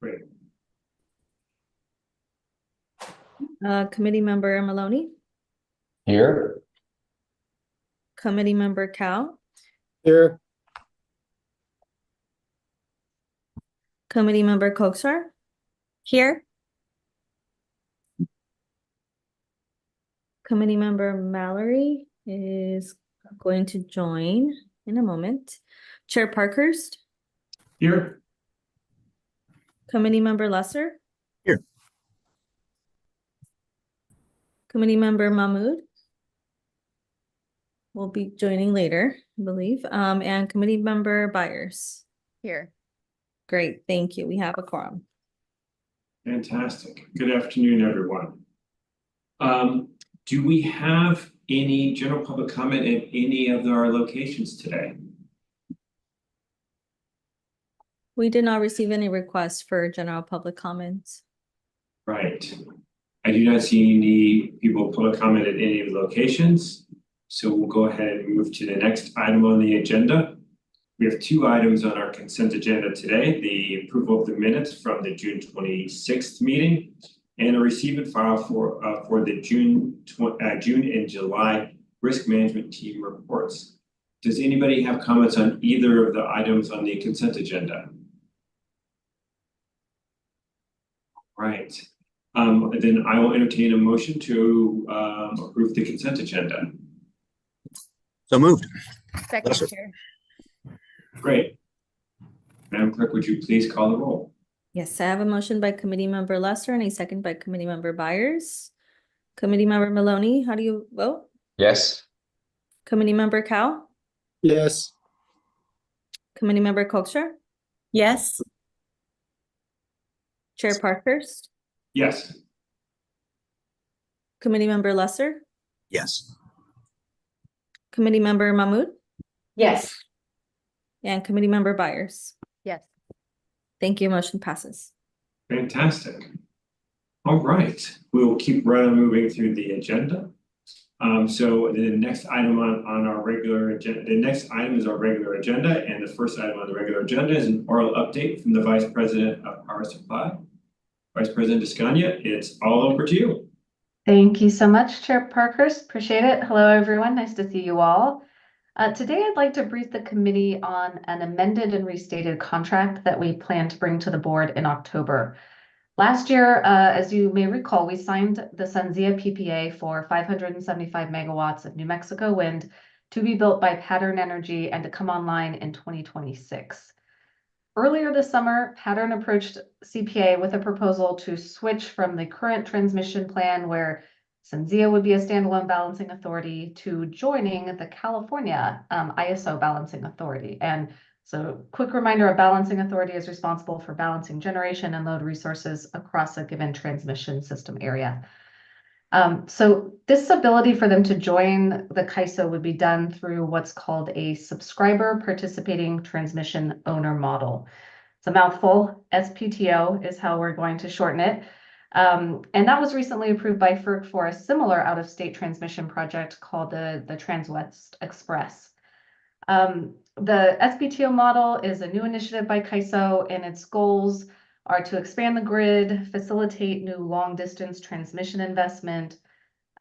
Great. Committee member Maloney, Here. committee member Cal, Here. committee member Koksar. Here. Committee member Mallory is going to join in a moment. Chair Parkhurst, Here. committee member Lesser. Here. Committee member Mahmood will be joining later, I believe. And committee member Byers. Here. Great, thank you. We have a quorum. Fantastic. Good afternoon, everyone. Do we have any general public comment at any of our locations today? We did not receive any requests for general public comments. Right. I do not see any people public comment at any of the locations. So we'll go ahead and move to the next item on the agenda. We have two items on our consent agenda today: the approval of the minutes from the June 26th meeting and a receive and file for the June and July risk management team reports. Does anybody have comments on either of the items on the consent agenda? Right. Then I will entertain a motion to approve the consent agenda. So moved. Second, Chair. Great. Madam Clerk, would you please call the roll? Yes, I have a motion by committee member Lesser and a second by committee member Byers. Committee member Maloney, how do you vote? Yes. Committee member Cal? Yes. Committee member Koksar? Yes. Chair Parkhurst? Yes. Committee member Lesser? Yes. Committee member Mahmood? Yes. And committee member Byers. Yes. Thank you. Motion passes. Fantastic. All right, we'll keep right on moving through the agenda. So the next item on our regular agenda, the next item is our regular agenda, and the first item on the regular agenda is an oral update from the Vice President of Power Supply. Vice President Descania, it's all over to you. Thank you so much, Chair Parkhurst. Appreciate it. Hello, everyone. Nice to see you all. Today, I'd like to brief the committee on an amended and restated contract that we plan to bring to the board in October. Last year, as you may recall, we signed the SunZia PPA for 575 megawatts of New Mexico wind to be built by Pattern Energy and to come online in 2026. Earlier this summer, Pattern approached CPA with a proposal to switch from the current transmission plan where SunZia would be a standalone balancing authority to joining the California ISO balancing authority. And so quick reminder, a balancing authority is responsible for balancing generation and load resources across a given transmission system area. So this ability for them to join the CAISO would be done through what's called a subscriber participating transmission owner model. It's a mouthful. SPTO is how we're going to shorten it. And that was recently approved by FERC for a similar out-of-state transmission project called the Transwest Express. The SPTO model is a new initiative by CAISO, and its goals are to expand the grid, facilitate new long-distance transmission investment,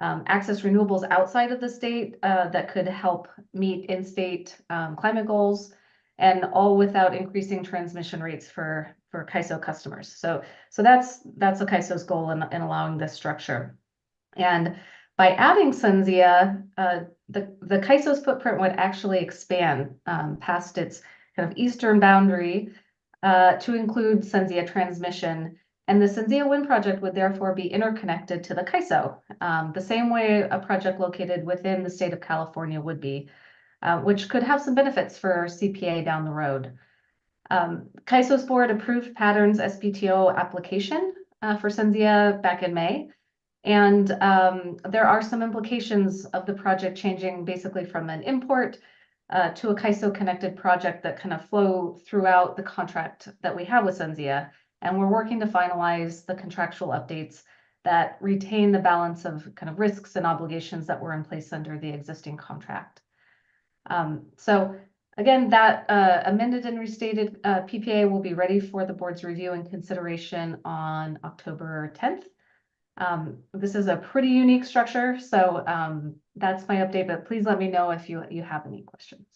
access renewables outside of the state that could help meet in-state climate goals, and all without increasing transmission rates for CAISO customers. So that's a CAISO's goal in allowing this structure. And by adding SunZia, the CAISO's footprint would actually expand past its kind of eastern boundary to include SunZia transmission. And the SunZia wind project would therefore be interconnected to the CAISO, the same way a project located within the state of California would be, which could have some benefits for CPA down the road. CAISO's board approved Pattern's SPTO application for SunZia back in May. And there are some implications of the project changing basically from an import to a CAISO connected project that kind of flow throughout the contract that we have with SunZia. And we're working to finalize the contractual updates that retain the balance of kind of risks and obligations that were in place under the existing contract. So Again, that amended and restated PPA will be ready for the board's review and consideration on October 10th. This is a pretty unique structure, so that's my update, but please let me know if you have any questions.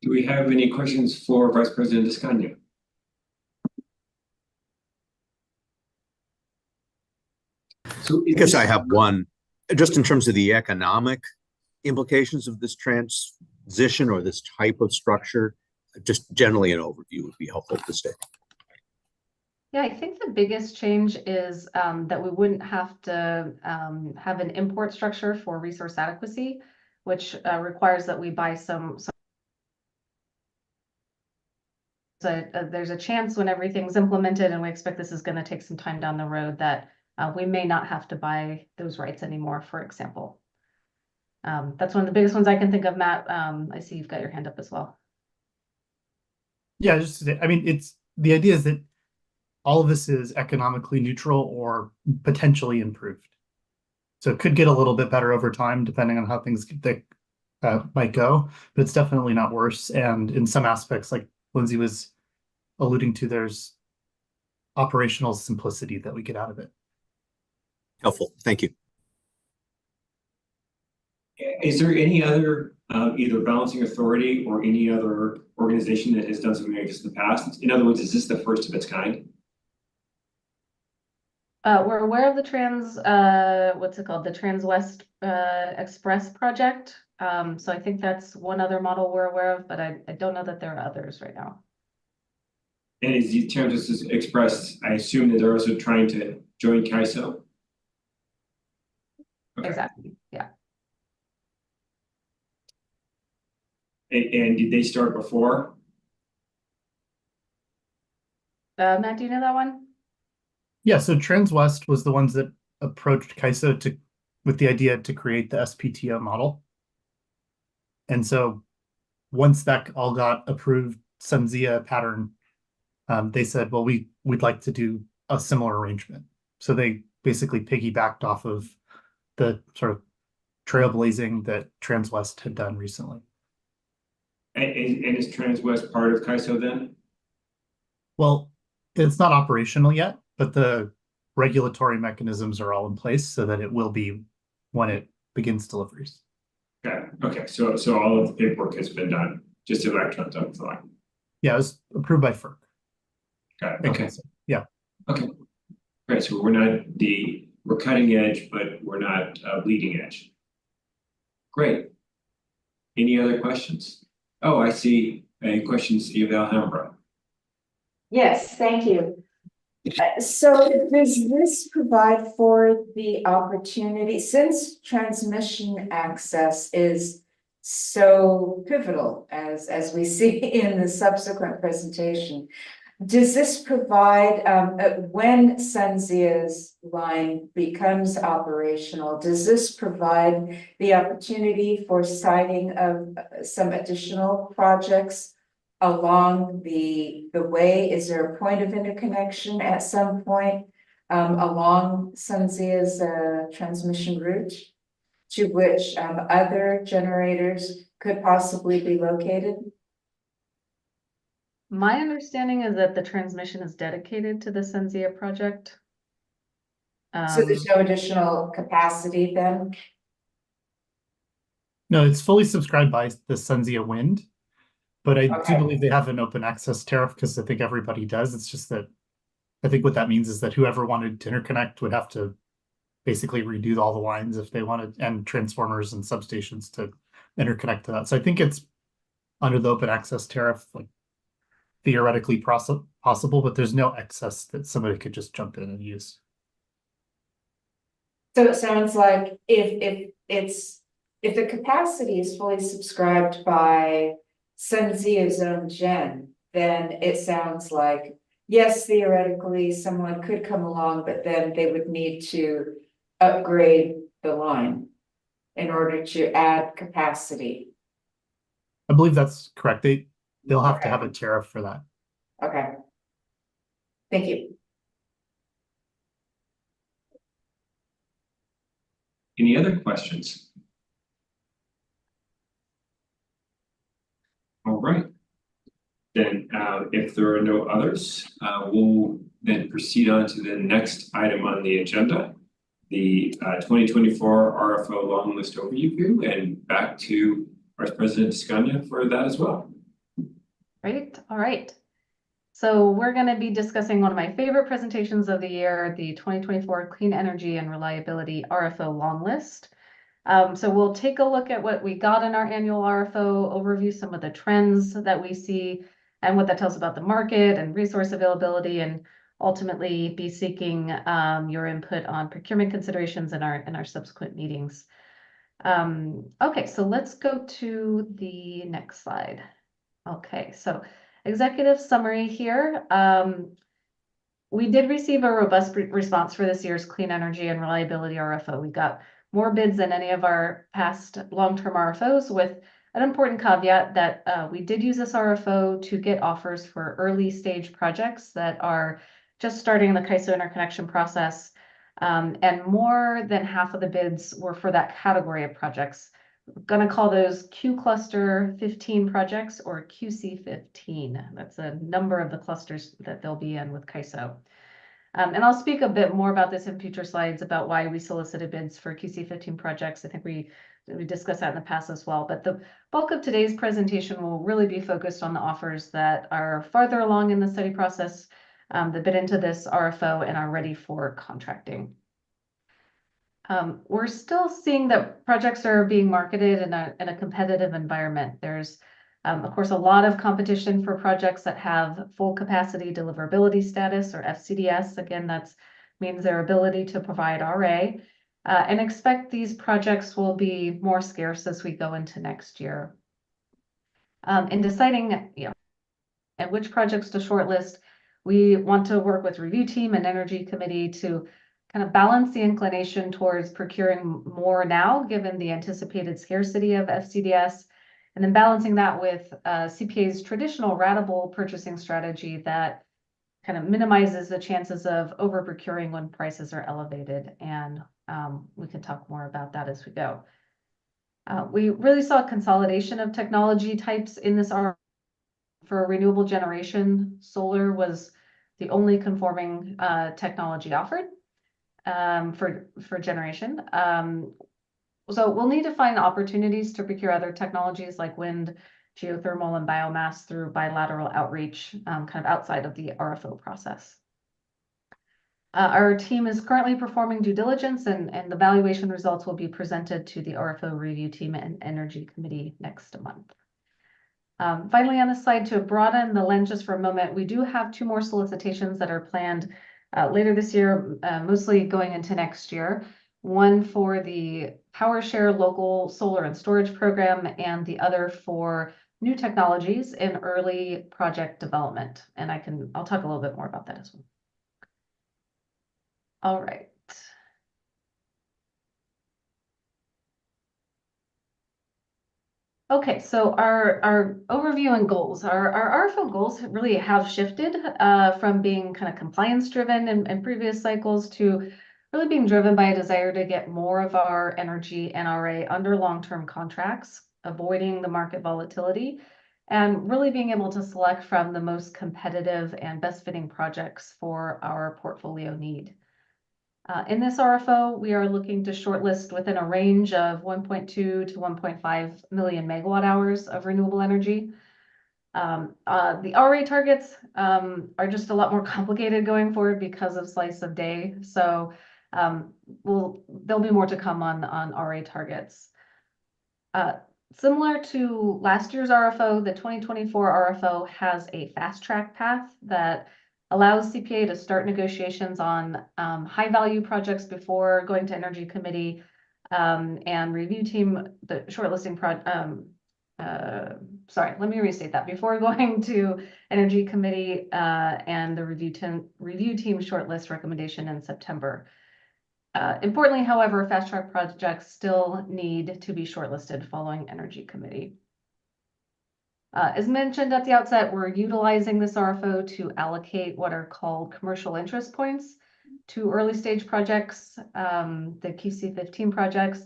Do we have any questions for Vice President Descagno? So I guess I have one, just in terms of the economic implications of this transition or this type of structure, just generally an overview would be helpful to stay. Yeah, I think the biggest change is that we wouldn't have to have an import structure for resource adequacy, which requires that we buy some. So there's a chance when everything's implemented, and we expect this is going to take some time down the road, that we may not have to buy those rights anymore, for example. That's one of the biggest ones I can think of, Matt. I see you've got your hand up as well. Yeah, just to say, I mean, the idea is that all of this is economically neutral or potentially improved. So it could get a little bit better over time, depending on how things might go, but it's definitely not worse. And in some aspects, like Lindsay was alluding to, there's operational simplicity that we get out of it. Helpful. Thank you. Is there any other either balancing authority or any other organization that has done something like this in the past? In other words, is this the first of its kind? We're aware of the what's it called? The Trans-West Express project. So I think that's one other model we're aware of, but I don't know that there are others right now. And is the Trans-West Express, I assume that they're also trying to join CAISO? Okay. Exactly, yeah. And did they start before? Matt, do you know that one? Yeah, so Trans-West was the ones that approached CAISO with the idea to create the SPTO model. And so once that all got approved, SunZia pattern, they said, well, we'd like to do a similar arrangement. So they basically piggybacked off of the sort of trailblazing that Trans-West had done recently. And is Trans-West part of CAISO then? Well, it's not operational yet, but the regulatory mechanisms are all in place so that it will be when it begins deliveries. Okay. So all of the paperwork has been done, just electrons on the line. Yeah, it was approved by FERC. Okay. Yeah. Okay. Great. So we're cutting edge, but we're not bleeding edge. Great. Any other questions? Oh, I see questions of Alhambra. Yes, thank you. So does this provide for the opportunity, since transmission access is so pivotal as we see in the subsequent presentation, does this provide, when SunZia's line becomes operational, does this provide the opportunity for siting of some additional projects along the way? Is there a point of interconnection at some point along SunZia's transmission route to which other generators could possibly be located? My understanding is that the transmission is dedicated to the SunZia project. So there's no additional capacity then? No, it's fully subscribed by the SunZia Wind, but I Okay. do believe they have an open access tariff because I think everybody does. It's just that I think what that means is that whoever wanted to interconnect would have to basically redo all the lines if they wanted, and transformers and substations to interconnect to that. So I think it's under the open access tariff, like theoretically possible, but there's no excess that somebody could just jump in and use. So it sounds like if the capacity is fully subscribed by SunZia's own gen, then it sounds like, yes, theoretically, someone could come along, but then they would need to upgrade the line in order to add capacity. I believe that's correct. They'll have to have a tariff for that. Okay. Thank you. Any other questions? All right. Then, if there are no others, we'll then proceed on to the next item on the agenda. The 2024 RFO long list overview, and back to Vice President Scania for that as well. Great, all right. So we're going to be discussing one of my favorite presentations of the year, the 2024 Clean Energy and Reliability RFO long list. So we'll take a look at what we got in our annual RFO overview, some of the trends that we see, and what that tells about the market and resource availability, and ultimately be seeking your input on procurement considerations in our subsequent meetings. Okay, so let's go to the next slide. Okay, so executive summary here. We did receive a robust response for this year's Clean Energy and Reliability RFO. We got more bids than any of our past long-term RFOs, with an important caveat that we did use this RFO to get offers for early stage projects that are just starting the CAISO interconnection process. And more than half of the bids were for that category of projects. We're going to call those Q Cluster 15 projects, or QC 15. That's a number of the clusters that they'll be in with CAISO. And I'll speak a bit more about this in future slides about why we solicited bids for QC 15 projects. I think we discussed that in the past as well. But the bulk of today's presentation will really be focused on the offers that are farther along in the study process, that bid into this RFO and are ready for contracting. We're still seeing that projects are being marketed in a competitive environment. There's, of course, a lot of competition for projects that have full capacity deliverability status, or FCDS. Again, that means their ability to provide RA, and expect these projects will be more scarce as we go into next year. In deciding, and which projects to shortlist, we want to work with review team and energy committee to kind of balance the inclination towards procuring more now, given the anticipated scarcity of FCDS, and then balancing that with CPA's traditional ratable purchasing strategy that kind of minimizes the chances of over procuring when prices are elevated. And we can talk more about that as we go. We really saw consolidation of technology types in this RFO. For renewable generation, solar was the only conforming technology offered for generation. So we'll need to find opportunities to procure other technologies like wind, geothermal, and biomass through bilateral outreach, kind of outside of the RFO process. Our team is currently performing due diligence, and the valuation results will be presented to the RFO review team and energy committee next month. Finally, on this slide, to broaden the lens just for a moment, we do have 2 more solicitations that are planned later this year, mostly going into next year. One for the PowerShare local solar and storage program, and the other for new technologies in early project development. And I'll talk a little bit more about that as well. All right. Okay, so our overview and goals. Our RFO goals really have shifted from being kind of compliance driven in previous cycles to really being driven by a desire to get more of our energy NRA under long-term contracts, avoiding the market volatility, and really being able to select from the most competitive and best fitting projects for our portfolio need. In this RFO, we are looking to shortlist within a range of 1.2 to 1.5 million megawatt hours of renewable energy. The RA targets are just a lot more complicated going forward because of slice of day. So there'll be more to come on RA targets. Similar to last year's RFO, the 2024 RFO has a fast track path that allows CPA to start negotiations on high value projects before going to Energy Committee and review team, the shortlisting let me restate that. Before going to Energy Committee and the review team shortlist recommendation in September. Importantly, however, fast track projects still need to be shortlisted following Energy Committee. As mentioned at the outset, we're utilizing this RFO to allocate what are called commercial interest points to early stage projects, the QC 15 projects.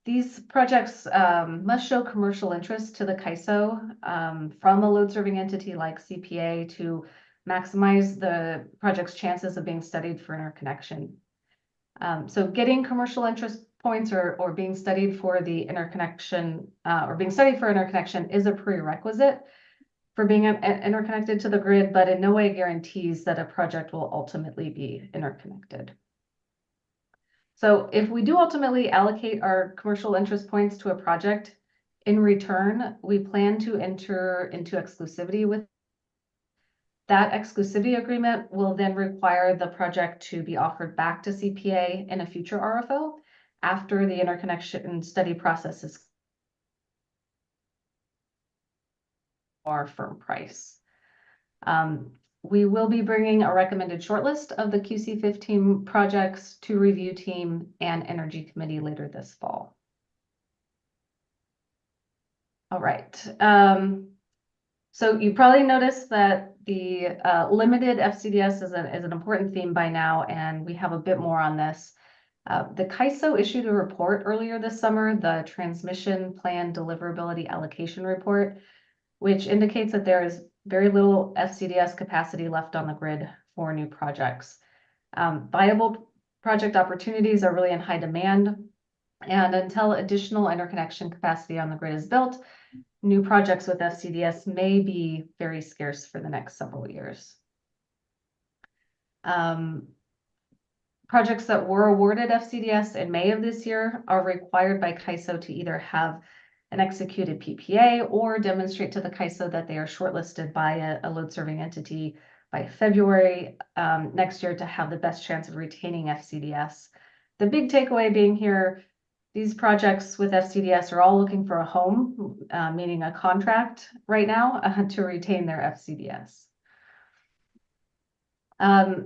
These projects must show commercial interest to the CAISO from a load serving entity like CPA to maximize the project's chances of being studied for interconnection. So getting commercial interest points or being studied for the interconnection or being studied for interconnection is a prerequisite for being interconnected to the grid, but in no way guarantees that a project will ultimately be interconnected. So if we do ultimately allocate our commercial interest points to a project, in return, we plan to enter into exclusivity with that exclusivity agreement will then require the project to be offered back to CPA in a future RFO after the interconnection study process is our firm price. We will be bringing a recommended shortlist of the QC15 projects to review team and energy committee later this fall. All right. So you probably noticed that the limited FCDS is an important theme by now, and we have a bit more on this. The CAISO issued a report earlier this summer, the Transmission Plan Deliverability Allocation Report, which indicates that there is very little FCDS capacity left on the grid for new projects. Viable project opportunities are really in high demand, and until additional interconnection capacity on the grid is built, new projects with FCDS may be very scarce for the next several years. Projects that were awarded FCDS in May of this year are required by CAISO to either have an executed PPA or demonstrate to the CAISO that they are shortlisted by a load serving entity by February next year to have the best chance of retaining FCDS. The big takeaway being here, these projects with FCDS are all looking for a home, meaning a contract right now to retain their FCDS.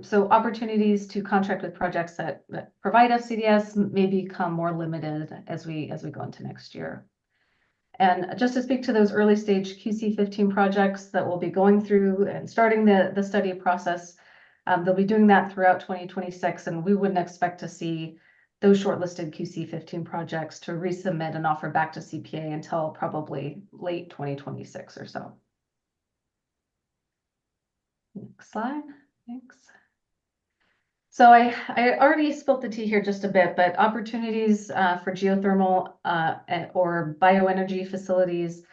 So opportunities to contract with projects that provide FCDS may become more limited as we go into next year. And just to speak to those early stage QC15 projects that will be going through and starting the study process, they'll be doing that throughout 2026, and we wouldn't expect to see those shortlisted QC15 projects to resubmit an offer back to CPA until probably late 2026 or so. Next slide, thanks. So I already spilled the tea here just a bit, but opportunities for geothermal or bioenergy facilities,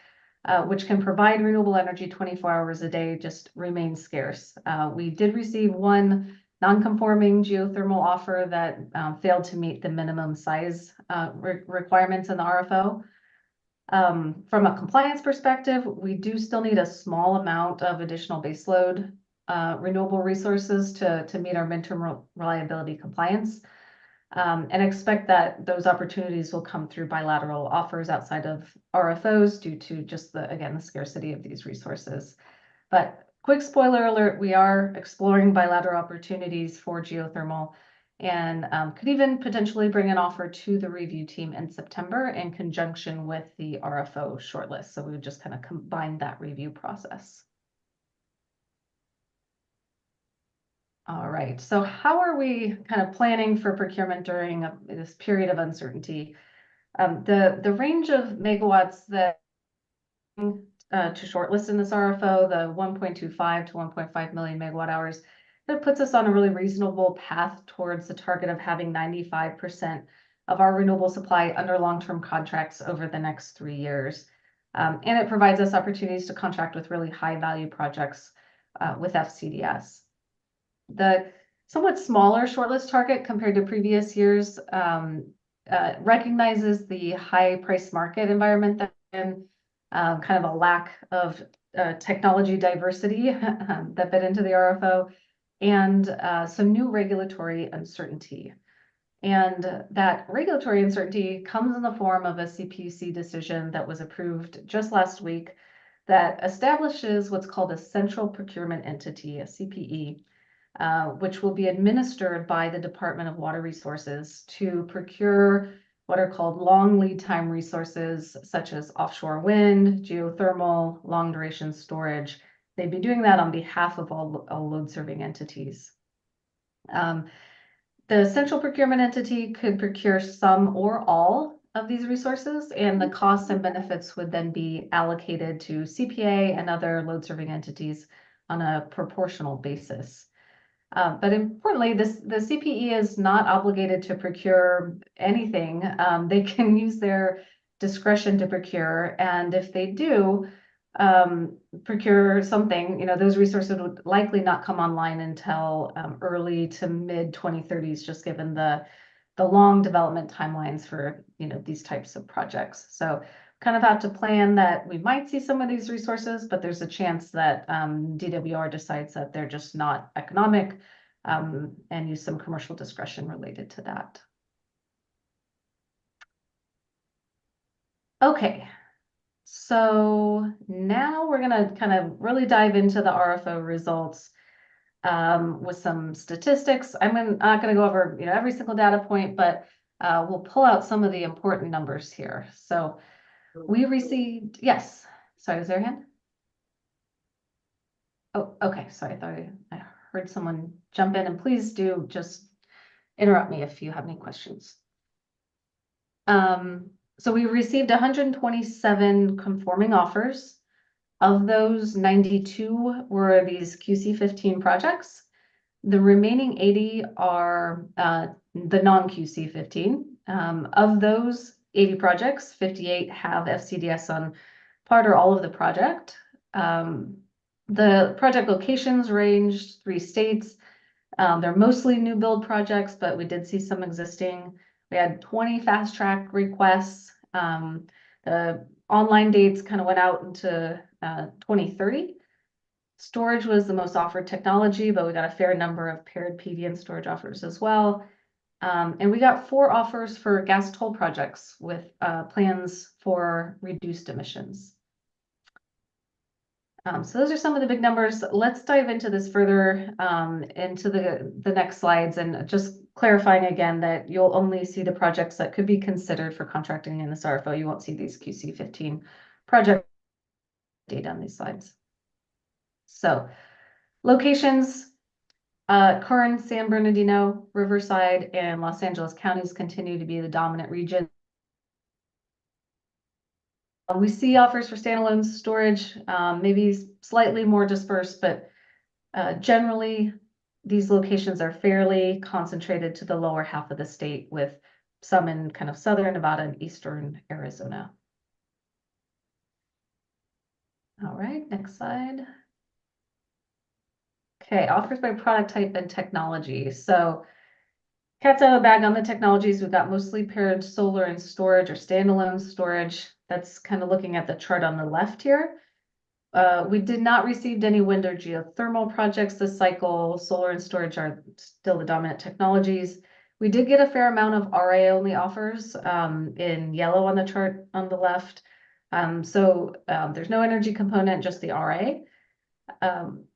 which can provide renewable energy 24 hours a day, just remain scarce. We did receive one non-conforming geothermal offer that failed to meet the minimum size requirements in the RFO. From a compliance perspective, we do still need a small amount of additional baseload renewable resources to meet our midterm reliability compliance, and expect that those opportunities will come through bilateral offers outside of RFOs due to just the scarcity of these resources. But quick spoiler alert, we are exploring bilateral opportunities for geothermal and could even potentially bring an offer to the review team in September in conjunction with the RFO shortlist. So we would just kind of combine that review process. All right, so how are we kind of planning for procurement during this period of uncertainty? The range of megawatts that to shortlist in this RFO, the 1.25 to 1.5 million megawatt hours, that puts us on a really reasonable path towards the target of having 95% of our renewable supply under long-term contracts over the next 3 years. And it provides us opportunities to contract with really high-value projects with FCDS. The somewhat smaller shortlist target compared to previous years recognizes the high price market environment that in kind of a lack of technology diversity that bit into the RFO and some new regulatory uncertainty. And that regulatory uncertainty comes in the form of a CPUC decision that was approved just last week that establishes what's called a central procurement entity, a CPE, which will be administered by the Department of Water Resources to procure what are called long lead time resources, such as offshore wind, geothermal, long duration storage. They'd be doing that on behalf of all load serving entities. The central procurement entity could procure some or all of these resources, and the costs and benefits would then be allocated to CPA and other load serving entities on a proportional basis. But importantly, the CPE is not obligated to procure anything. They can use their discretion to procure, and if they do procure something, you know, those resources would likely not come online until early to mid 2030s, just given the long development timelines for, you know, these types of projects. So kind of have to plan that we might see some of these resources, but there's a chance that DWR decides that they're just not economic, and use some commercial discretion related to that. Okay, so now we're gonna kind of really dive into the RFO results with some statistics. I'm not gonna go over, you know, every single data point, but we'll pull out some of the important numbers here. So we received, yes, sorry, was there a hand? Oh, okay, sorry, I thought I heard someone jump in, and please do just interrupt me if you have any questions. So we received 127 conforming offers. Of those, 92 were these QC15 projects. The remaining 80 are the non-QC15. Of those 80 projects, 58 have FCDS on part or all of the project. The project locations ranged 3 states. They're mostly new build projects, but we did see some existing. We had 20 fast track requests. The online dates kind of went out into 2030. Storage was the most offered technology, but we got a fair number of paired PV and storage offers as well. And we got 4 offers for gas toll projects with plans for reduced emissions. So those are some of the big numbers. Let's dive into this further into the next slides, and just clarifying again that you'll only see the projects that could be considered for contracting in this RFO. You won't see these QC15 project data on these slides. So locations, Kern, San Bernardino, Riverside, and Los Angeles counties continue to be the dominant region. We see offers for standalone storage, maybe slightly more dispersed, but generally these locations are fairly concentrated to the lower half of the state, with some in kind of southern Nevada and eastern Arizona. All right, next slide. Okay, offers by product type and technology. So cat's out of the bag on the technologies. We've got mostly paired solar and storage, or standalone storage. That's kind of looking at the chart on the left here. We did not receive any wind or geothermal projects this cycle. Solar and storage are still the dominant technologies. We did get a fair amount of RA only offers in yellow on the chart on the left. So there's no energy component, just the RA.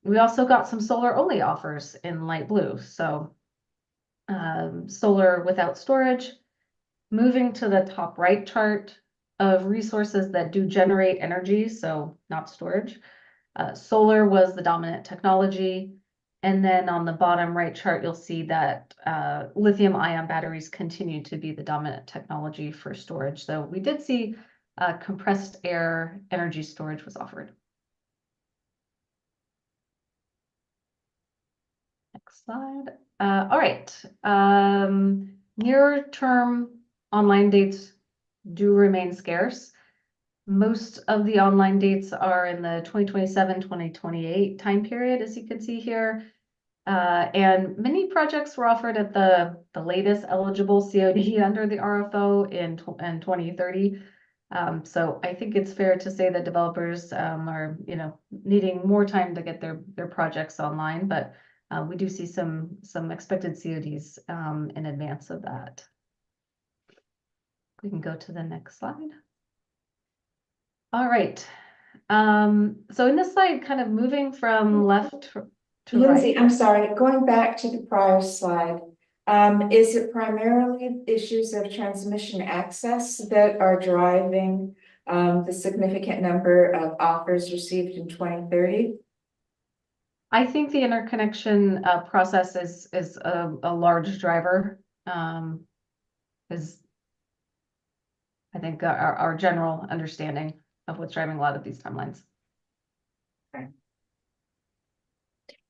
We also got some solar only offers in light blue. So solar without storage. Moving to the top right chart of resources that do generate energy, so not storage. Solar was the dominant technology. And then on the bottom right chart, you'll see that lithium ion batteries continue to be the dominant technology for storage. So we did see compressed air energy storage was offered. Next slide. All right. Near term online dates do remain scarce. Most of the online dates are in the 2027-2028 time period, as you can see here. And many projects were offered at the latest eligible COD under the RFO in 2030. So I think it's fair to say that developers are, you know, needing more time to get their projects online, but we do see some expected CODs in advance of that. We can go to the next slide. All right. So in this slide, kind of moving from left to Lindsay, right. I'm sorry, going back to the prior slide. Is it primarily issues of transmission access that are driving the significant number of offers received in 2030? I think the interconnection process is a large driver. Is I think, our general understanding of what's driving a lot of these timelines.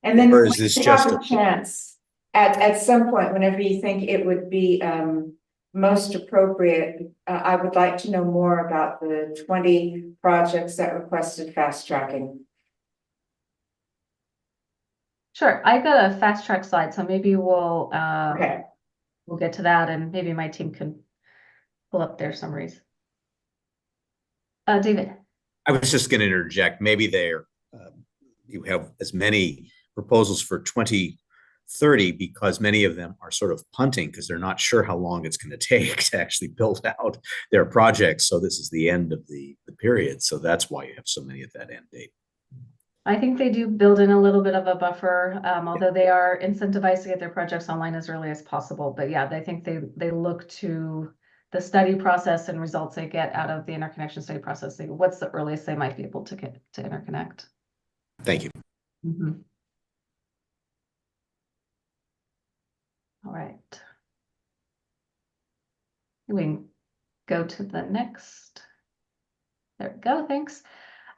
And then Or when is this you just have a chance, at some point, whenever you think it would be most appropriate, I would like to know more about the 20 projects that requested fast tracking. Sure, I got a fast track slide, so maybe we'll Okay, we'll get to that, and maybe my team can pull up their summaries. David. I was just going to interject, maybe you have as many proposals for 2030 because many of them are sort of punting because they're not sure how long it's going to take to actually build out their projects. So this is the end of the period. So that's why you have so many at that end date. I think they do build in a little bit of a buffer, although they are incentivized to get their projects online as early as possible. But yeah, I think they look to the study process and results they get out of the interconnection study process. What's the earliest they might be able to get to interconnect? Thank you. Mm-hmm. All right. We can go to the next. There we go, thanks.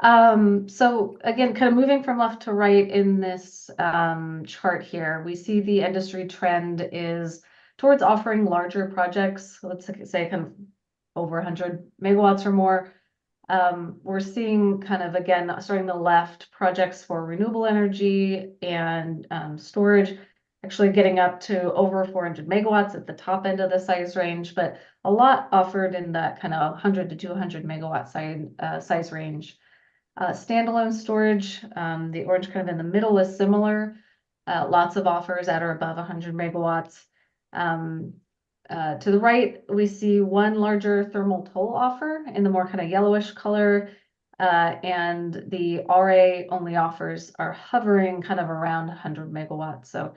So again, kind of moving from left to right in this chart here, we see the industry trend is towards offering larger projects, let's say kind of over 100 megawatts or more. We're seeing kind of, again, starting the left, projects for renewable energy and storage, actually getting up to over 400 megawatts at the top end of the size range, but a lot offered in that kind of 100 to 200 megawatt size range. Standalone storage, the orange kind of in the middle is similar. Lots of offers at or above 100 megawatts. To the right, we see one larger thermal toll offer in the more kind of yellowish color. And the RA only offers are hovering kind of around 100 megawatts. So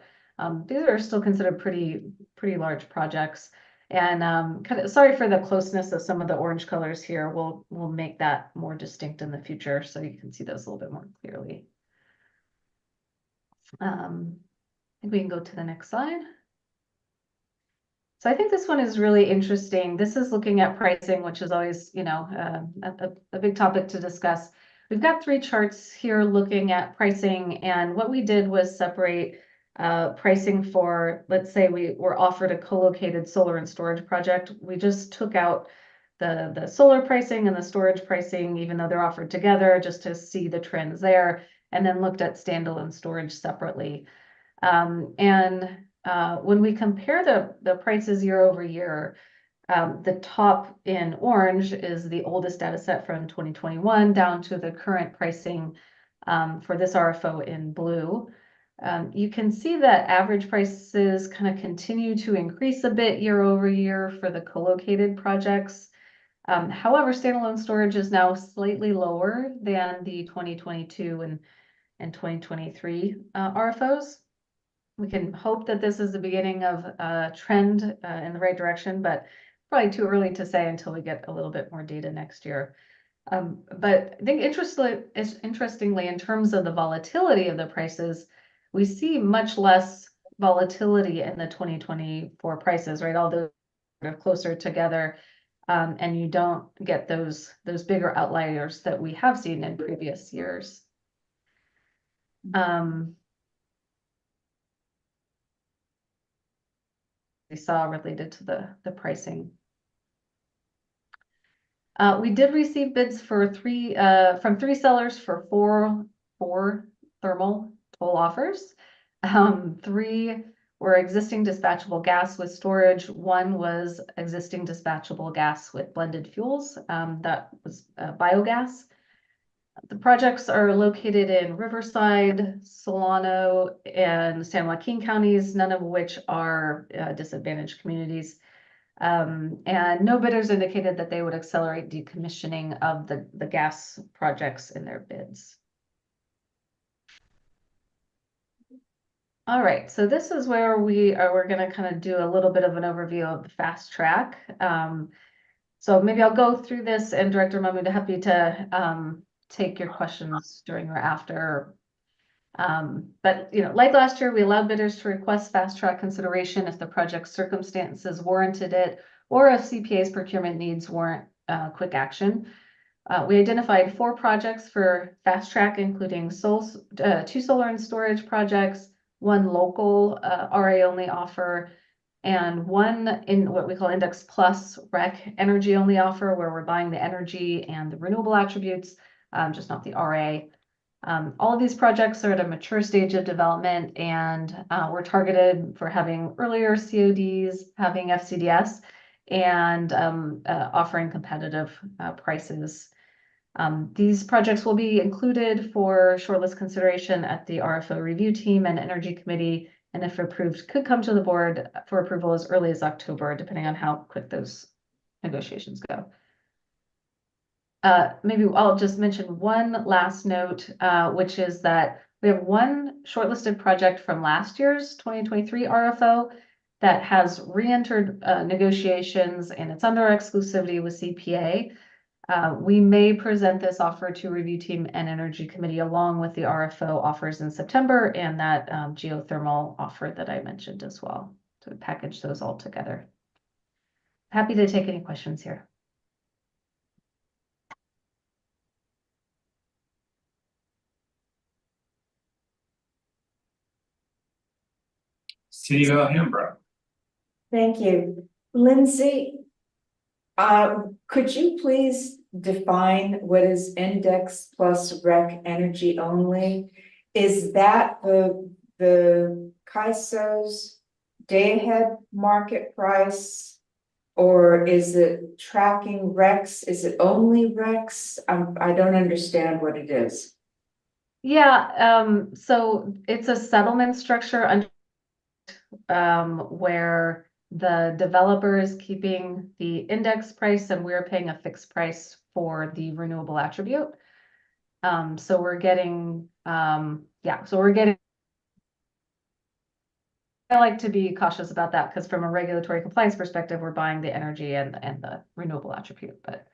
these are still considered pretty large projects. And kind of sorry for the closeness of some of the orange colors here. We'll make that more distinct in the future so you can see those a little bit more clearly. I think we can go to the next slide. So I think this one is really interesting. This is looking at pricing, which is always, you know, a big topic to discuss. We've got 3 charts here looking at pricing, and what we did was separate pricing for, let's say we were offered a co-located solar and storage project. We just took out the solar pricing and the storage pricing, even though they're offered together, just to see the trends there, and then looked at standalone storage separately. When we compare the prices year over year, the top in orange is the oldest data set from 2021 down to the current pricing for this RFO in blue. You can see that average prices kind of continue to increase a bit year over year for the co-located projects. However, standalone storage is now slightly lower than the 2022 and 2023 RFOs. We can hope that this is the beginning of a trend in the right direction, but probably too early to say until we get a little bit more data next year. But I think interestingly, in terms of the volatility of the prices, we see much less volatility in the 2024 prices, right? All those are closer together, and you don't get those bigger outliers that we have seen in previous years. We saw related to the pricing. We did receive bids for from 3 sellers for four thermal toll offers. 3 were existing dispatchable gas with storage. 1 was existing dispatchable gas with blended fuels. That was biogas. The projects are located in Riverside, Solano, and San Joaquin counties, none of which are disadvantaged communities. And no bidders indicated that they would accelerate decommissioning of the gas projects in their bids. All right, so this is where we're going to kind of do a little bit of an overview of the fast track. So maybe I'll go through this, and Director Mahmoud, happy to take your questions during or after. But you know, like last year, we allowed bidders to request fast track consideration if the project's circumstances warranted it, or if CPA's procurement needs weren't quick action. We identified 4 projects for fast track, including 2 solar and storage projects, 1 local RA only offer, and 1 in what we call Index Plus REC energy only offer, where we're buying the energy and the renewable attributes, just not the RA. All of these projects are at a mature stage of development, and we're targeted for having earlier CODs, having FCDS, and offering competitive prices. These projects will be included for shortlist consideration at the RFO review team and energy committee, and if approved, could come to the board for approval as early as October, depending on how quick those negotiations go. Maybe I'll just mention one last note, which is that we have 1 shortlisted project from last year's 2023 RFO that has re-entered negotiations, and it's under exclusivity with CPA. We may present this offer to review team and energy committee along with the RFO offers in September and that geothermal offer that I mentioned as well, to package those all together. Happy to take any questions here. City of Alhambra. Thank you. Lindsay, could you please define what is Index Plus REC energy only? Is that the CAISO's day-ahead market price? Or is it tracking RECs? Is it only RECs? I don't understand what it is. Yeah, so it's a settlement structure where the developer is keeping the index price and we're paying a fixed price for the renewable attribute. So we're getting, I like to be cautious about that because from a regulatory compliance perspective, we're buying the energy and the renewable attribute, but.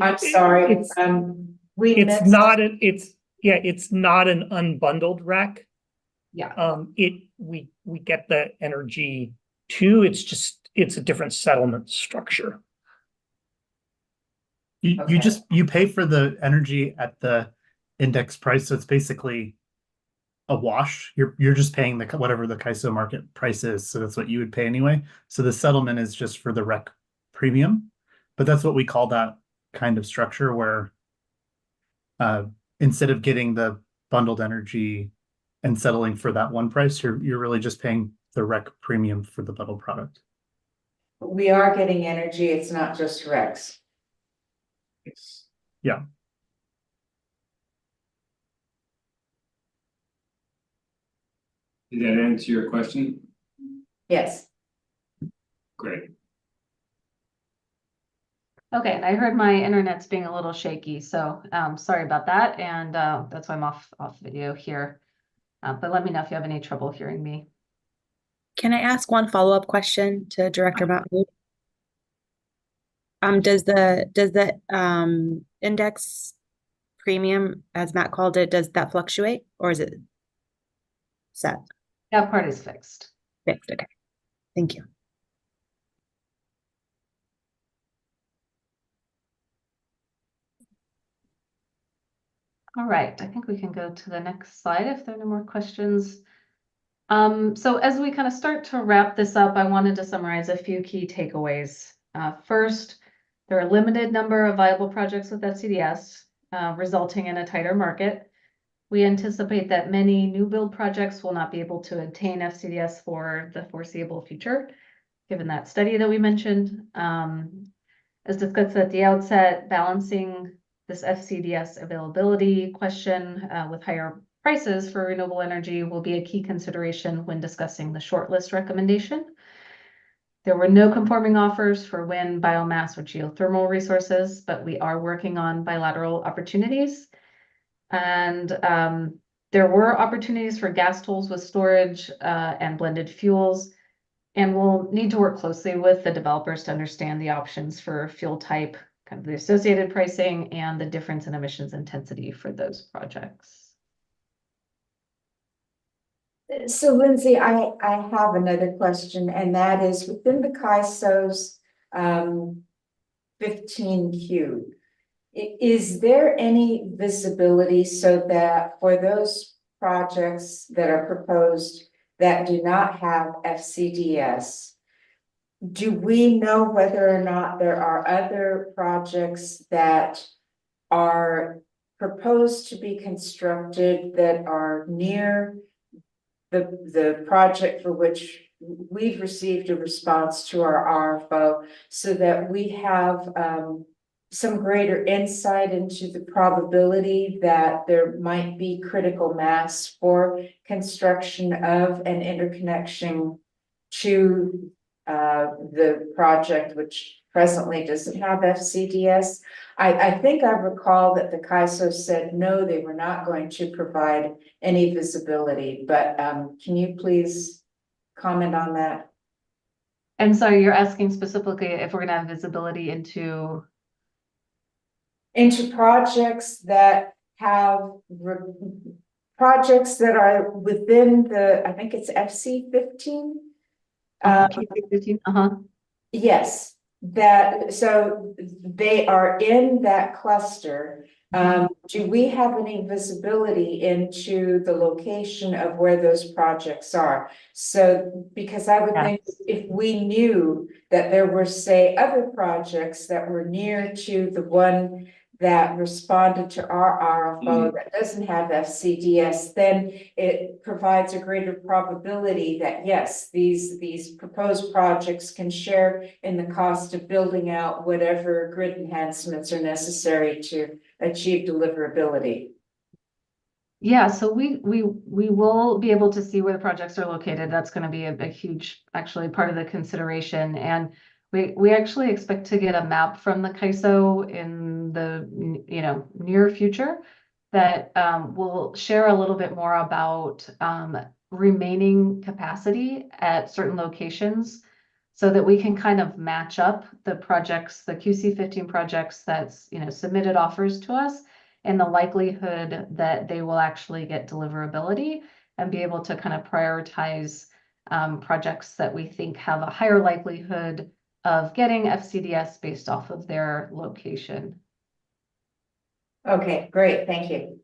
I'm sorry, It's missed. it's not an unbundled REC. Yeah. We get the energy too. It's a different settlement structure. You pay for the energy at the index price, so it's basically a wash. You're just paying whatever the CAISO market price is, so that's what you would pay anyway. So the settlement is just for the REC premium, but that's what we call that kind of structure where instead of getting the bundled energy and settling for that one price, you're really just paying the REC premium for the bundled product. We are getting energy, it's not just RECs. Yeah. Did that answer your question? Yes. Great. Okay, and I heard my internet's being a little shaky, so sorry about that, and that's why I'm off video here. But let me know if you have any trouble hearing me. Can I ask one follow-up question to Director Mahmood? Does the index premium, as Matt called it, does that fluctuate or is it set? That part is fixed. Fixed, okay. Thank you. All right, I think we can go to the next slide if there are no more questions. So as we kind of start to wrap this up, I wanted to summarize a few key takeaways. First, there are a limited number of viable projects with FCDS, resulting in a tighter market. We anticipate that many new build projects will not be able to obtain FCDS for the foreseeable future, given that study that we mentioned. As discussed at the outset, balancing this FCDS availability question with higher prices for renewable energy will be a key consideration when discussing the shortlist recommendation. There were no conforming offers for wind, biomass, or geothermal resources, but we are working on bilateral opportunities. And there were opportunities for gas tolls with storage and blended fuels. And we'll need to work closely with the developers to understand the options for fuel type, kind of the associated pricing, and the difference in emissions intensity for those projects. So Lindsay, I have another question, and that is within the CAISO's 15Q. Is there any visibility so that for those projects that are proposed that do not have FCDS, do we know whether or not there are other projects that are proposed to be constructed that are near the project for which we've received a response to our RFO, so that we have some greater insight into the probability that there might be critical mass for construction of an interconnection to the project, which presently doesn't have FCDS. I think I recall that the CAISO said, no, they were not going to provide any visibility, but can you please comment on that? And so you're asking specifically if we're gonna have visibility into, Into projects that have projects that are within the, I think it's FC 15. uh-huh. Yes, that, so they are in that cluster. Do we have any visibility into the location of where those projects are? So, because I would think if we knew that there were, say, other projects that were near to the one that responded to our RFO that doesn't have FCDS, then it provides a greater probability that yes, these proposed projects can share in the cost of building out whatever grid enhancements are necessary to achieve deliverability. Yeah, so we will be able to see where the projects are located. That's going to be a huge, actually, part of the consideration. And we actually expect to get a map from the CAISO in the near future that will share a little bit more about remaining capacity at certain locations, so that we can kind of match up the projects, the QC15 projects that's submitted offers to us, and the likelihood that they will actually get deliverability, and be able to kind of prioritize projects that we think have a higher likelihood of getting FCDS based off of their location. Okay, great, thank you.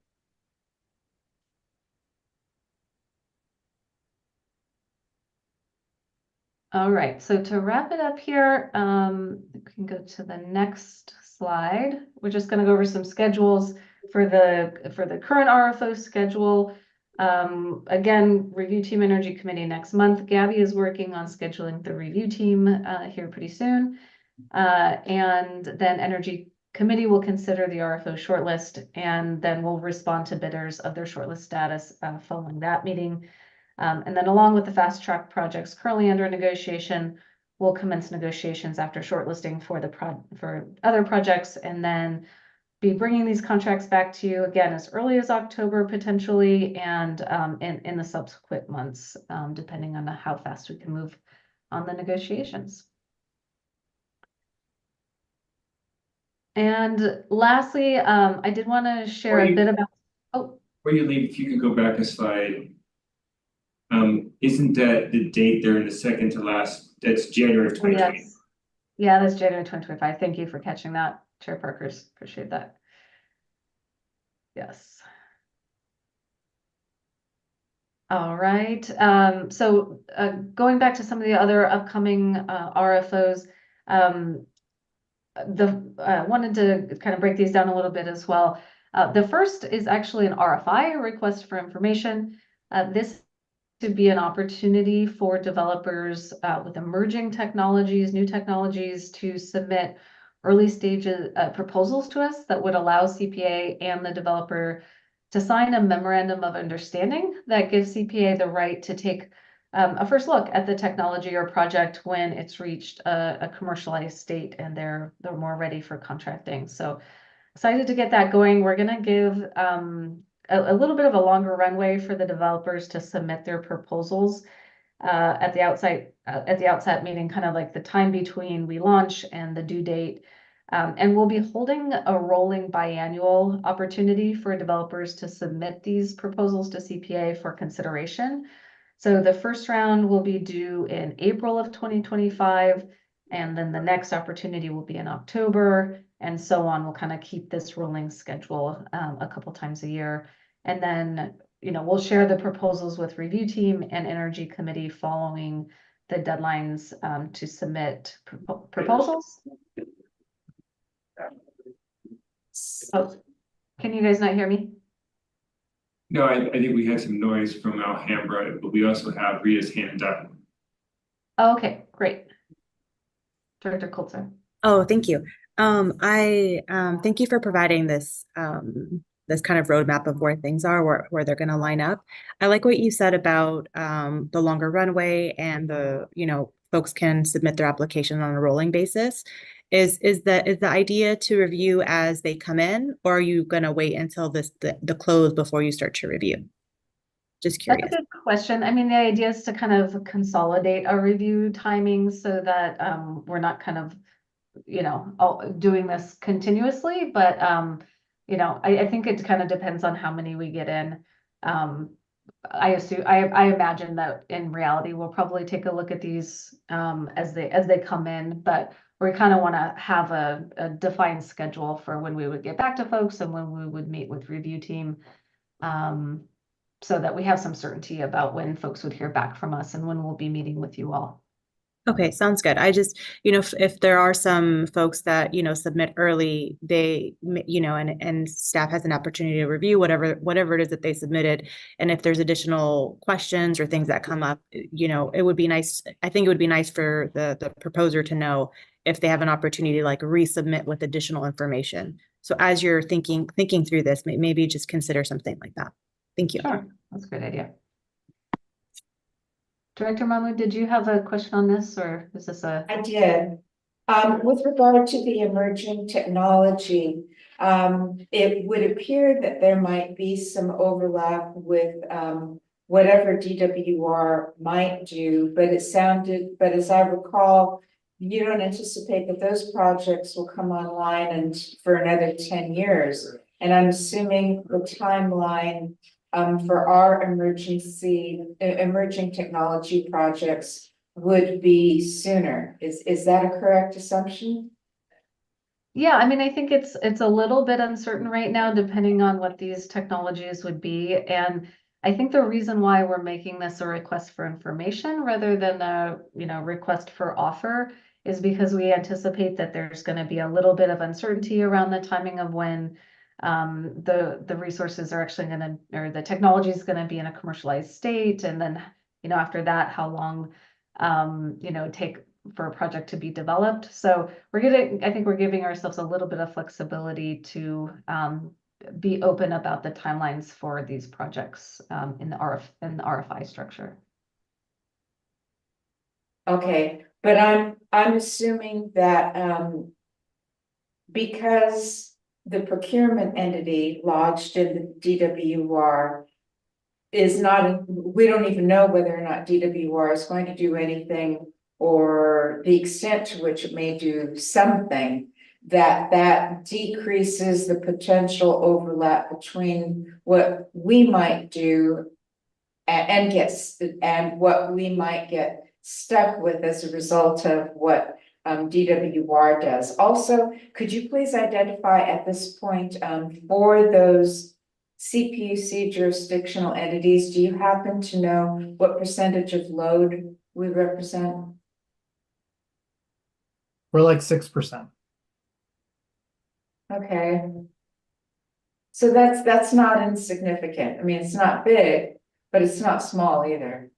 All right, so to wrap it up here, we can go to the next slide. We're just going to go over some schedules for the current RFO schedule. Again, Review Team Energy Committee next month. Gabby is working on scheduling the review team here pretty soon. And then Energy Committee will consider the RFO shortlist, and then we'll respond to bidders of their shortlist status following that meeting. And then along with the fast track projects currently under negotiation, we'll commence negotiations after shortlisting for other projects, and then be bringing these contracts back to you again as early as October potentially, and in the subsequent months, depending on how fast we can move on the negotiations. And lastly, I did want to share a bit about. Oh, before you leave, if you could go back a slide. Isn't that the date there in the second to last? That's January of 2020. Yes. Yeah, that's January 2025. Thank you for catching that, Chair Parkers. Appreciate that. Yes. All right. So going back to some of the other upcoming RFOs, wanted to kind of break these down a little bit as well. The first is actually an RFI, a request for information. This to be an opportunity for developers with emerging technologies, new technologies, to submit early stages proposals to us that would allow CPA and the developer to sign a memorandum of understanding that gives CPA the right to take a first look at the technology or project when it's reached a commercialized state and they're more ready for contracting. So excited to get that going. We're going to give a little bit of a longer runway for the developers to submit their proposals at the outset, meaning kind of like the time between we launch and the due date. And we'll be holding a rolling biannual opportunity for developers to submit these proposals to CPA for consideration. So the first round will be due in April of 2025, And then the next opportunity will be in October, and so on. We'll kind of keep this rolling schedule a couple times a year. And then, we'll share the proposals with review team and energy committee following the deadlines to submit proposals. Oh, can you guys not hear me? No, I think we had some noise from Alhambra, but we also have Rita's hand up. Oh, okay, great. Director Coulter. Oh, thank you. I thank you for providing this this kind of roadmap of where things are, where they're going to line up. I like what you said about the longer runway and the, folks can submit their application on a rolling basis. Is the idea to review as they come in, or are you going to wait until the close before you start to review? Just curious. That's a good question. I mean, the idea is to kind of consolidate our review timing so that we're not kind of, all doing this continuously, but I think it kind of depends on how many we get in. I imagine that in reality, we'll probably take a look at these as they come in, but we kind of want to have a defined schedule for when we would get back to folks and when we would meet with review team. So that we have some certainty about when folks would hear back from us and when we'll be meeting with you all. Okay, sounds good. I just, if there are some folks that, submit early, they, and staff has an opportunity to review whatever it is that they submitted. And if there's additional questions or things that come up, it would be nice. I think it would be nice for the proposer to know if they have an opportunity to like resubmit with additional information. So as you're thinking through this, maybe just consider something like that. Thank you. Sure, that's a great idea. Director Mahmood, did you have a question on this, or is this a? I did. With regard to the emerging technology, it would appear that there might be some overlap with whatever DWR might do, but as I recall, you don't anticipate that those projects will come online and for another 10 years. And I'm assuming the timeline for our emerging technology projects would be sooner. Is that a correct assumption? Yeah, I mean, I think it's a little bit uncertain right now, depending on what these technologies would be. And I think the reason why we're making this a request for information rather than a request for offer is because we anticipate that there's going to be a little bit of uncertainty around the timing of when the resources are actually going to, or the technology is going to be in a commercialized state, and then after that, how long take for a project to be developed. So I think we're giving ourselves a little bit of flexibility to be open about the timelines for these projects in the RFI structure. Okay, but I'm assuming that because the procurement entity lodged in the DWR is not, we don't even know whether or not DWR is going to do anything or the extent to which it may do something, that decreases the potential overlap between what we might do and what we might get stuck with as a result of what DWR does. Also, could you please identify at this point for those CPUC jurisdictional entities, do you happen to know what percentage of load we represent? We're like 6%. Okay. So that's not insignificant. I mean, it's not big, but it's not small either.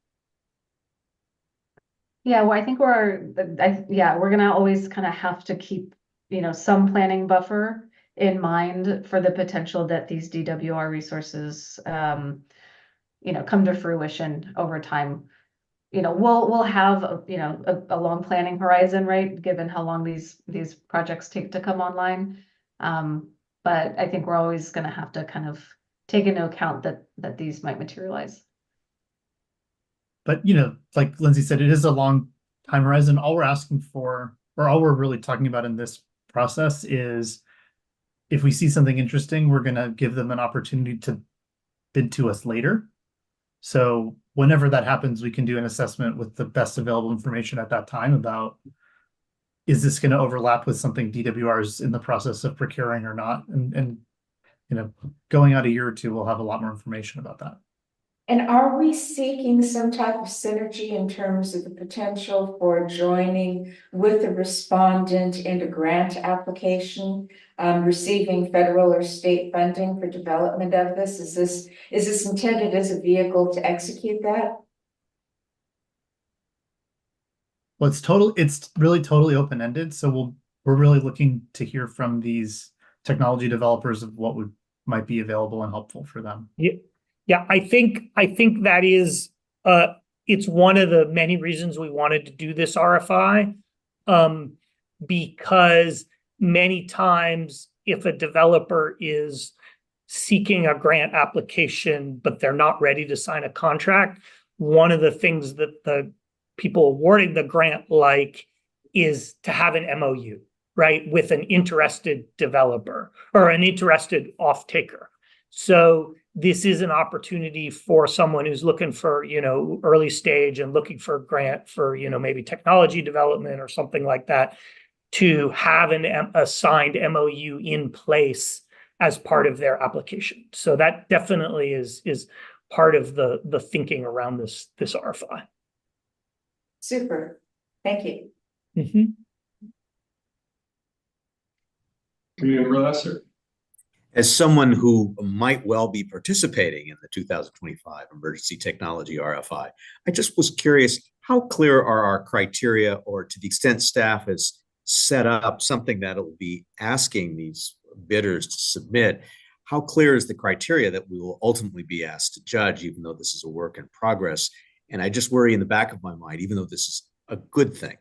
Yeah, well, I think we're gonna always kind of have to keep, some planning buffer in mind for the potential that these DWR resources, come to fruition over time. We'll have a long planning horizon, right? Given how long these projects take to come online. But I think we're always gonna have to kind of take into account that these might materialize. But, like Lindsay said, it is a long time horizon. All we're asking for, or all we're really talking about in this process is if we see something interesting, we're going to give them an opportunity to bid to us later. So whenever that happens, we can do an assessment with the best available information at that time about is this going to overlap with something DWR is in the process of procuring or not? And going out a year or two, we'll have a lot more information about that. And are we seeking some type of synergy in terms of the potential for joining with a respondent in a grant application, receiving federal or state funding for development of this? Is this intended as a vehicle to execute that? Well, it's really totally open-ended. So we're really looking to hear from these technology developers of what might be available and helpful for them. Yeah, I think that is it's one of the many reasons we wanted to do this RFI. Because many times if a developer is seeking a grant application, but they're not ready to sign a contract, one of the things that the people awarding the grant like is to have an MOU, right, with an interested developer or an interested off-taker. So this is an opportunity for someone who's looking for, early stage and looking for a grant for, maybe technology development or something like that, to have a signed MOU in place as part of their application. So that definitely is part of the thinking around this RFI. Super. Thank you. Mm-hmm. Member Lesser. As someone who might well be participating in the 2025 Emergency Technology RFI, I just was curious, how clear are our criteria, or to the extent staff has set up something that will be asking these bidders to submit, how clear is the criteria that we will ultimately be asked to judge, even though this is a work in progress? And I just worry in the back of my mind, even though this is a good thing,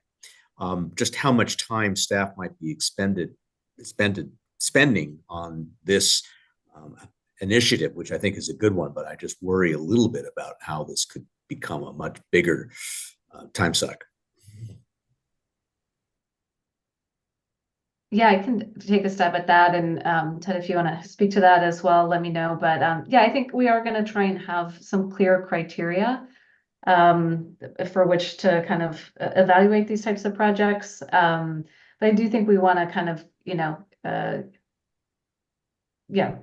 just how much time staff might be spending on this initiative, which I think is a good one, but I just worry a little bit about how this could become a much bigger time suck. Yeah, I can take a stab at that, and Ted, if you want to speak to that as well, let me know. But yeah, I think we are going to try and have some clear criteria for which to kind of evaluate these types of projects. But I do think we want to kind of,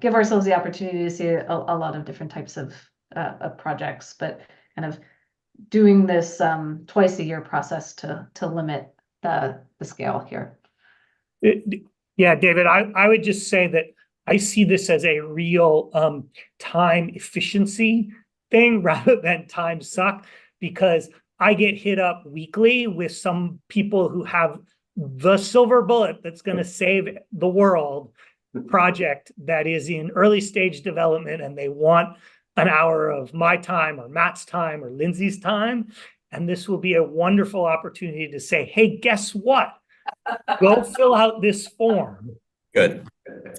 give ourselves the opportunity to see a lot of different types of projects, but kind of doing this twice a year process to limit the scale here. Yeah, David, I would just say that I see this as a real time efficiency thing rather than time suck, because I get hit up weekly with some people who have the silver bullet that's going to save the world project that is in early stage development, and they want an hour of my time or Matt's time or Lindsay's time. And this will be a wonderful opportunity to say, hey, guess what? Go fill out this form. Good,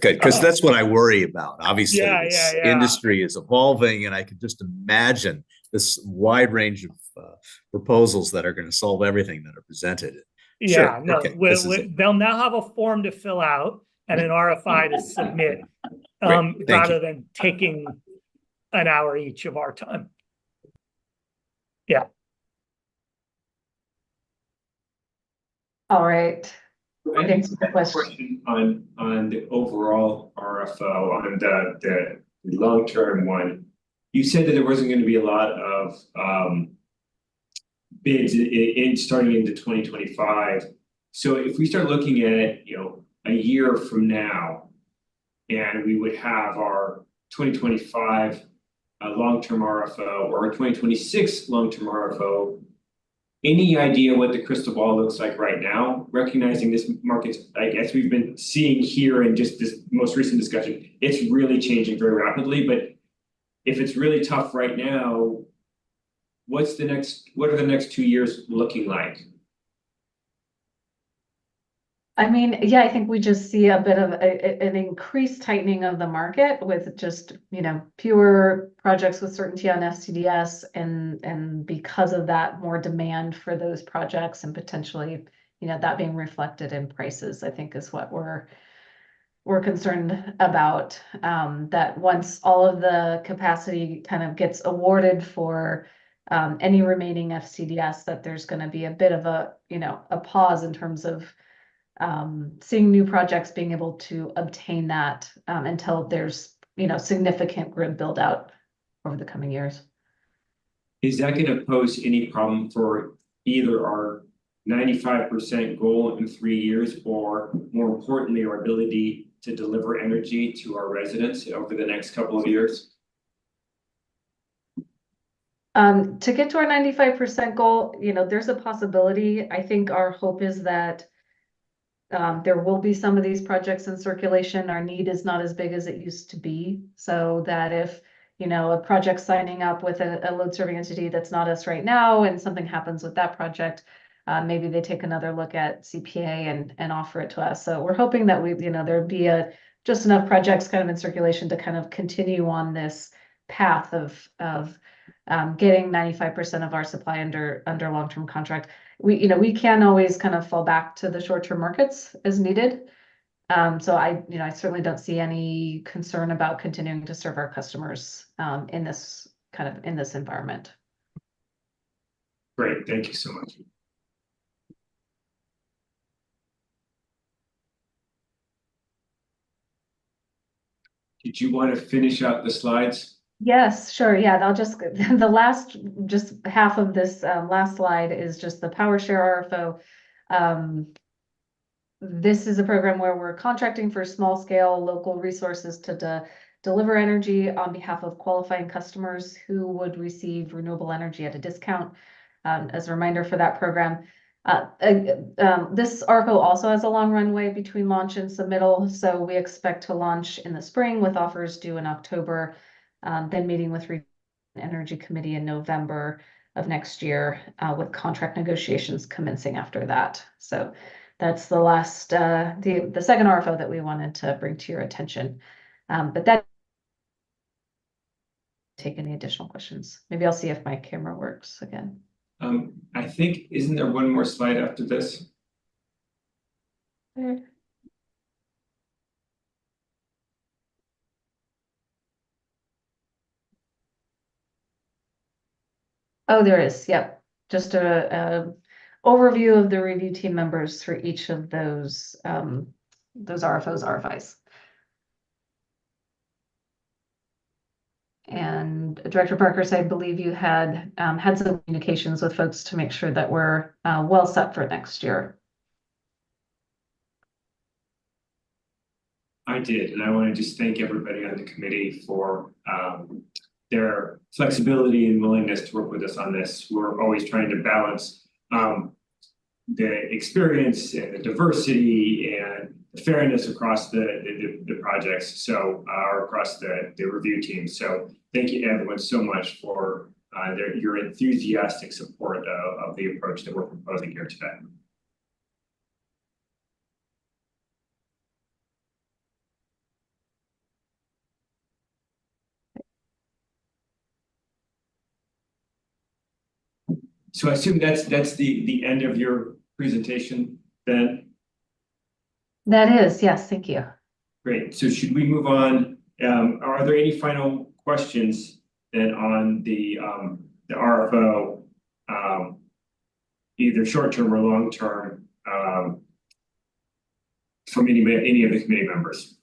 because that's what I worry about. Obviously, this industry is evolving, and I can just imagine this wide range of proposals that are going to solve everything that are presented. Yeah, sure. no, Okay. They'll now have a form to fill out and an RFI to submit, Thank rather you. than taking an hour each of our time. Yeah. All right. I think a question on the overall RFO, on the long-term one. You said that there wasn't going to be a lot of bids in starting into 2025. So if we start looking at, a year from now, and we would have our 2025 long-term RFO or our 2026 long-term RFO, any idea what the crystal ball looks like right now, recognizing this market's, as we've been seeing here in just this most recent discussion, it's really changing very rapidly. But if it's really tough right now, what are the next 2 years looking like? I mean, yeah, I think we just see a bit of an increased tightening of the market with just, fewer projects with certainty on FCDS, and because of that, more demand for those projects, and potentially, that being reflected in prices, I think is what we're concerned about. That once all of the capacity kind of gets awarded for any remaining FCDS, that there's going to be a bit of a pause in terms of seeing new projects, being able to obtain that until there's, significant grid build out over the coming years. Is that going to pose any problem for either our 95% goal in 3 years, or more importantly, our ability to deliver energy to our residents over the next couple of years? To get to our 95% goal, there's a possibility. I think our hope is that there will be some of these projects in circulation. Our need is not as big as it used to be. So that if, a project signing up with a load serving entity that's not us right now, and something happens with that project, maybe they take another look at CPA and offer it to us. So we're hoping that there'd be just enough projects kind of in circulation to kind of continue on this path of getting 95% of our supply under long-term contract. We can always kind of fall back to the short-term markets as needed. So I certainly don't see any concern about continuing to serve our customers in this environment. Great, thank you so much. Did you want to finish out the slides? Yes, sure. Yeah, I'll just, the last, just half of this last slide is just the PowerShare RFO. This is a program where we're contracting for small scale local resources to deliver energy on behalf of qualifying customers who would receive renewable energy at a discount. As a reminder for that program, this RFO also has a long runway between launch and submittal. So we expect to launch in the spring with offers due in October. Then meeting with Energy Committee in November of next year, with contract negotiations commencing after that. So that's the last, the second RFO that we wanted to bring to your attention. But that, take any additional questions. Maybe I'll see if my camera works again. I think, isn't there one more slide after this? There. Oh, there is. Yep. Just a overview of the review team members for each of those RFOs, RFIs. And Director Parkhurst, I believe you had had some communications with folks to make sure that we're well set for next year. I did, and I want to just thank everybody on the committee for their flexibility and willingness to work with us on this. We're always trying to balance the experience and the diversity and the fairness across the projects, so or across the review team. So thank you everyone so much for your enthusiastic support of the approach that we're proposing here today. So I assume that's the end of your presentation, Ben? That is, yes, thank you. Great. So should we move on? Are there any final questions then on the RFO, either short-term or long-term, from any of the committee members?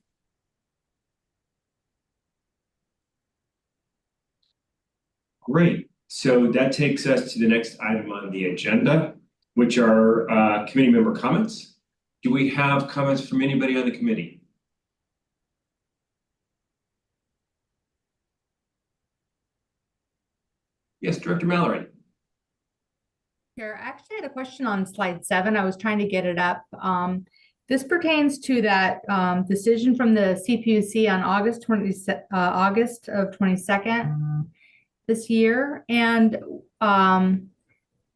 Great. So that takes us to the next item on the agenda, which are committee member comments. Do we have comments from anybody on the committee? Yes, Director Mallory. Chair, I actually had a question on slide 7. I was trying to get it up. This pertains to that decision from the CPUC on August of 22nd this year, and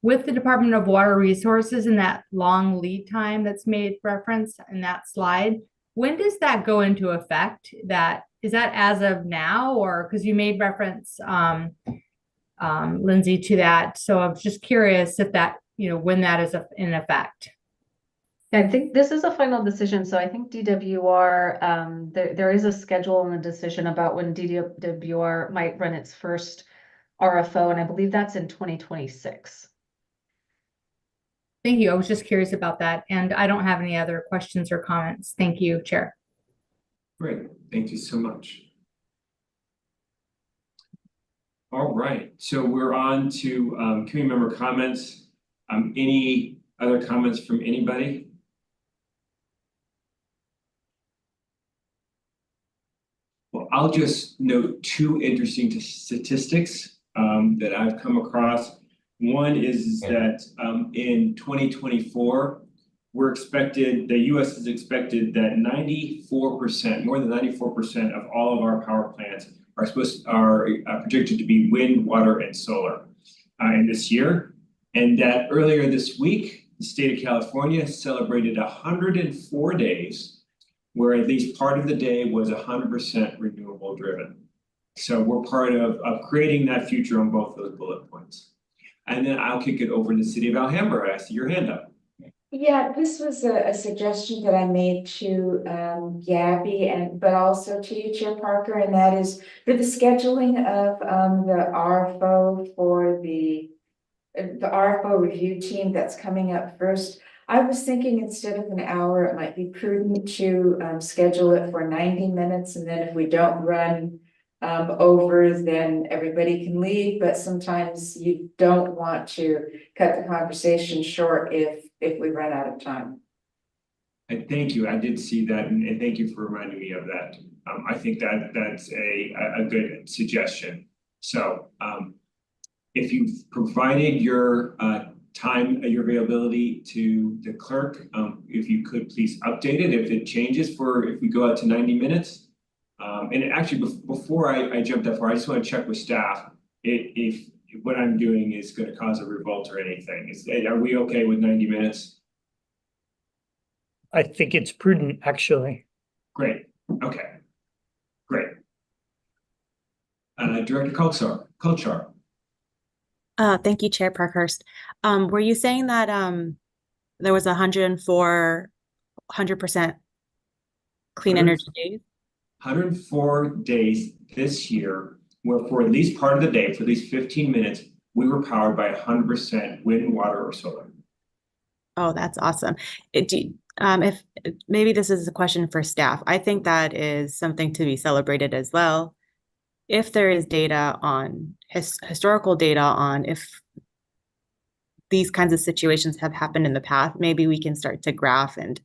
with the Department of Water Resources and that long lead time that's made reference in that slide, when does that go into effect? Is that as of now, or because you made reference, Lindsay, to that? So I was just curious if that, when that is in effect. I think this is a final decision. So I think DWR, there is a schedule and a decision about when DWR might run its first RFO, and I believe that's in 2026. Thank you. I was just curious about that, and I don't have any other questions or comments. Thank you, Chair. Great, thank you so much. All right, so we're on to committee member comments. Any other comments from anybody? Well, I'll just note two interesting statistics that I've come across. One is that in 2024, the US is expected that 94%, more than 94% of all of our power plants are projected to be wind, water, and solar in this year. And that earlier this week, the state of California celebrated 104 days where at least part of the day was 100% renewable driven. So we're part of creating that future on both those bullet points. And then I'll kick it over to the city of Alhambra. I see your hand up. Yeah, this was a suggestion that I made to Gabby but also to you, Chair Parker, and that is for the scheduling of the RFO for the RFO review team that's coming up first. I was thinking instead of an hour, it might be prudent to schedule it for 90 minutes, and then if we don't run over, then everybody can leave. But sometimes you don't want to cut the conversation short if we run out of time. And thank you. I did see that, and thank you for reminding me of that. I think that's a good suggestion. So if you've provided your your availability to the clerk, if you could please update it if it changes if we go out to 90 minutes. And actually, before I jump that far, I just want to check with staff if what I'm doing is going to cause a revolt or anything. Are we okay with 90 minutes? I think it's prudent, actually. Great. Okay. Great. Director Kulchar. Thank you, Chair Parkhurst. Were you saying that there was 104 100% clean energy days? 104 days this year, where for at least part of the day, for at least 15 minutes, we were powered by 100% wind, water, or solar. Oh, that's awesome. If maybe this is a question for staff, I think that is something to be celebrated as well. If there is data on historical data on if these kinds of situations have happened in the past, maybe we can start to graph and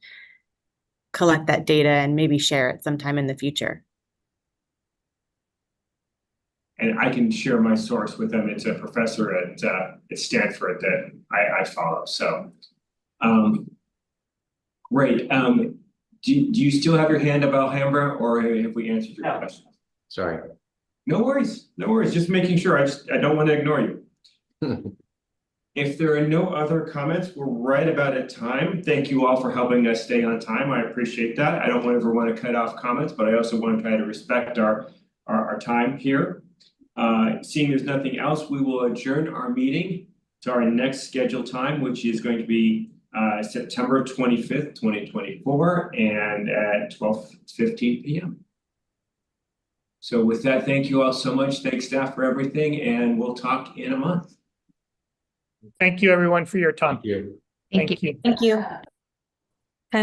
collect that data and maybe share it sometime in the future. And I can share my source with them. It's a professor at Stanford that I follow. So, great. Do you still have your hand up, Alhambra, or have we answered your question? Sorry. No worries. No worries. Just making sure. I don't want to ignore you. If there are no other comments, we're right about at time. Thank you all for helping us stay on time. I appreciate that. I don't ever want to cut off comments, but I also want to try to respect our time here. Seeing there's nothing else, we will adjourn our meeting to our next scheduled time, which is going to be September 25th, 2024, and at 12:15 p.m. So with that, thank you all so much. Thanks, staff, for everything, and we'll talk in a month. Thank you, everyone, for your time. Thank you. Thank you. Thank you.